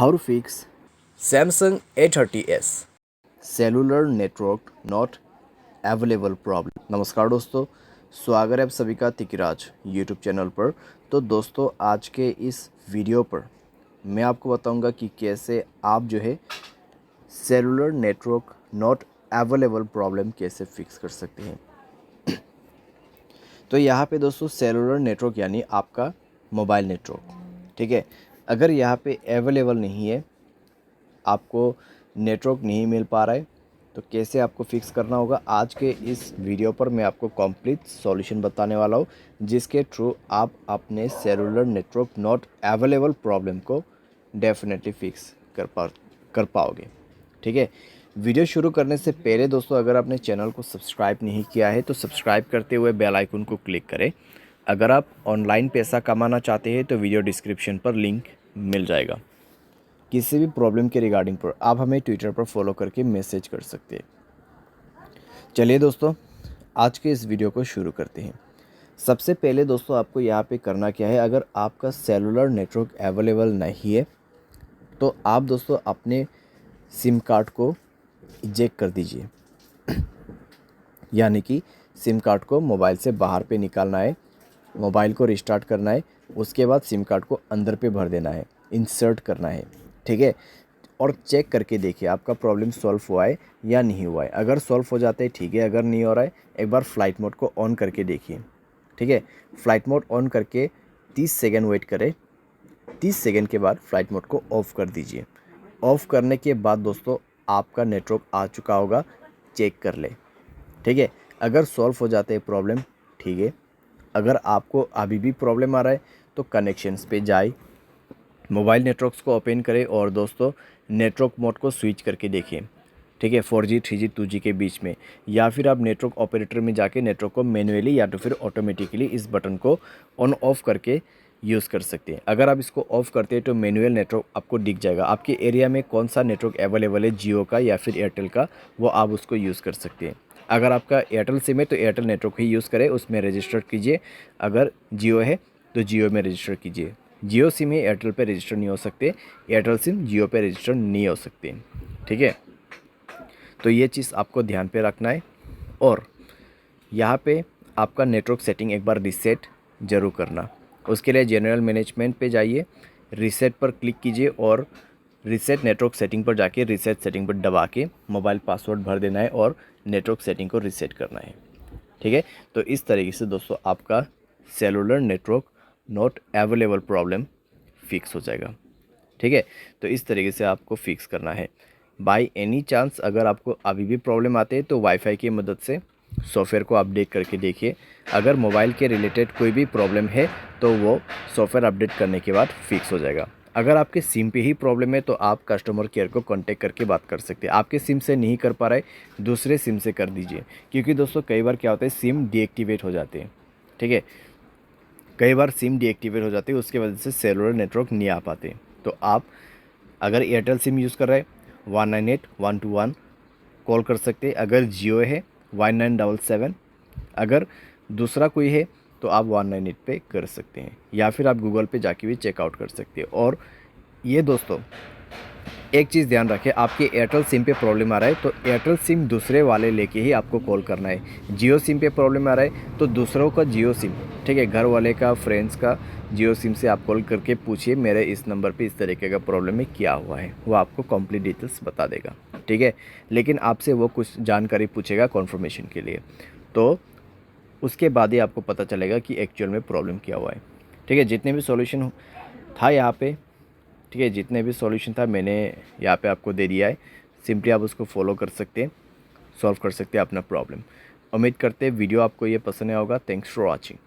How to fix Samsung A30s। Cellular network not available problem. नमस्कार दोस्तों, स्वागत है आप सभी का तिकिराज यूट्यूब चैनल पर। तो दोस्तों, आज के इस वीडियो पर मैं आपको बताऊंगा कि कैसे आप जो है cellular network not available problem कैसे फिक्स कर सकते हैं। तो यहाँ पे दोस्तों सेलुलर नेटवर्क यानी आपका मोबाइल नेटवर्क, ठीक है। अगर यहाँ पे अवेलेबल नहीं है, आपको नेटवर्क नहीं मिल पा रहा है, तो कैसे आपको फिक्स करना होगा, आज के इस वीडियो पर मैं आपको कंप्लीट सॉल्यूशन बताने वाला हूँ, जिसके थ्रू आप अपने cellular network not available problem को डेफिनेटली फिक्स कर पाओगे, ठीक है। वीडियो शुरू करने से पहले दोस्तों, अगर आपने चैनल को सब्सक्राइब नहीं किया है तो सब्सक्राइब करते हुए बेल आइकन को क्लिक करें। अगर आप ऑनलाइन पैसा कमाना चाहते हैं तो वीडियो डिस्क्रिप्शन पर लिंक मिल जाएगा। किसी भी प्रॉब्लम के रिगार्डिंग पर आप हमें ट्विटर पर फॉलो करके मैसेज कर सकते हैं। चलिए दोस्तों, आज के इस वीडियो को शुरू करते हैं। सबसे पहले दोस्तों, आपको यहाँ पे करना क्या है, अगर आपका सेलुलर नेटवर्क अवेलेबल नहीं है तो आप दोस्तों अपने सिम कार्ड को इजेक्ट कर दीजिए। यानी कि सिम कार्ड को मोबाइल से बाहर पे निकालना है, मोबाइल को रिस्टार्ट करना है, उसके बाद सिम कार्ड को अंदर पे भर देना है, इंसर्ट करना है, ठीक है। और चेक करके देखिए आपका प्रॉब्लम सॉल्व हुआ है या नहीं हुआ है। अगर सॉल्व हो जाता है ठीक है, अगर नहीं हो रहा है एक बार फ्लाइट मोड को ऑन करके देखिए, ठीक है। फ्लाइट मोड ऑन करके 30 सेकेंड वेट करें। 30 सेकेंड के बाद फ्लाइट मोड को ऑफ़ कर दीजिए। ऑफ़ करने के बाद दोस्तों आपका नेटवर्क आ चुका होगा, चेक कर ले, ठीक है। अगर सॉल्व हो जाते हैं प्रॉब्लम, ठीक है। अगर आपको अभी भी प्रॉब्लम आ रहा है तो कनेक्शंस पे जाए, मोबाइल नेटवर्क्स को ओपन करें और दोस्तों नेटवर्क मोड को स्विच करके देखिए, ठीक है। 4G 3G 2G के बीच में, या फिर आप नेटवर्क ऑपरेटर में जाके नेटवर्क को मैनुअली या तो फिर ऑटोमेटिकली इस बटन को ऑन ऑफ करके यूज़ कर सकते हैं। अगर आप इसको ऑफ़ करते हैं तो मैनुअल नेटवर्क आपको दिख जाएगा, आपके एरिया में कौन सा नेटवर्क अवेलेबल है, जियो का या फिर एयरटेल का, वो आप उसको यूज़ कर सकते हैं। अगर आपका एयरटेल सिम है तो एयरटेल नेटवर्क ही यूज़ करें, उसमें रजिस्टर कीजिए। अगर जियो है तो जियो में रजिस्टर कीजिए। जियो सिम है, एयरटेल पे रजिस्टर नहीं हो सकते, एयरटेल सिम जियो पे रजिस्टर नहीं हो सकते, ठीक है। तो ये चीज़ आपको ध्यान पे रखना है। और यहाँ पे आपका नेटवर्क सेटिंग एक बार रीसेट ज़रूर करना। उसके लिए जनरल मैनेजमेंट पे जाइए, रीसेट पर क्लिक कीजिए और रीसेट नेटवर्क सेटिंग पर जाके रीसेट सेटिंग पर दबा के मोबाइल पासवर्ड भर देना है और नेटवर्क सेटिंग को रीसेट करना है, ठीक है। तो इस तरीके से दोस्तों आपका cellular network not available problem fix हो जाएगा, ठीक है। तो इस तरीके से आपको फिक्स करना है। बाय एनी चांस अगर आपको अभी भी प्रॉब्लम आते हैं तो वाईफाई की मदद से सॉफ्टवेयर को अपडेट करके देखिए। अगर मोबाइल के रिलेटेड कोई भी प्रॉब्लम है तो वो सॉफ्टवेयर अपडेट करने के बाद फिक्स हो जाएगा। अगर आपके सिम पे ही प्रॉब्लम है तो आप कस्टमर केयर को कांटेक्ट करके बात कर सकते हैं। आपके सिम से नहीं कर पा रहे, दूसरे सिम से कर दीजिए, क्योंकि दोस्तों कई बार क्या होता है, सिम डीएक्टिवेट हो जाते हैं, ठीक है। कई बार सिम डीएक्टिवेट हो जाती है, उसके वजह से सेलुलर नेटवर्क नहीं आ पाते। तो आप अगर एयरटेल सिम यूज़ कर रहे हैं 198-121 कॉल कर सकते हैं। अगर जियो है 1977, अगर दूसरा कोई है तो आप 198 पे कर सकते हैं, या फिर आप गूगल पे जाके भी चेकआउट कर सकते हैं। और ये दोस्तों एक चीज़ ध्यान रखें, आपके एयरटेल सिम पे प्रॉब्लम आ रहा है तो एयरटेल सिम दूसरे वाले लेके ही आपको कॉल करना है। जियो सिम पे प्रॉब्लम आ रहा है तो दूसरों का जियो सिम, ठीक है, घर वाले का, फ्रेंड्स का जियो सिम से आप कॉल करके पूछिए मेरे इस नंबर पे इस तरीके का प्रॉब्लम है, क्या हुआ है, वो आपको कंप्लीट डिटेल्स बता देगा, ठीक है। लेकिन आपसे वो कुछ जानकारी पूछेगा कॉन्फर्मेशन के लिए, तो उसके बाद ही आपको पता चलेगा कि एक्चुअल में प्रॉब्लम क्या हुआ है, ठीक है। जितने भी सॉल्यूशन था यहाँ पे, ठीक है, जितने भी सॉल्यूशन था मैंने यहाँ पे आपको दे दिया है। सिंपली आप उसको फॉलो कर सकते हैं, सॉल्व कर सकते हैं अपना प्रॉब्लम। उम्मीद करते हैं वीडियो आपको ये पसंद आया होगा। Thanks for watching.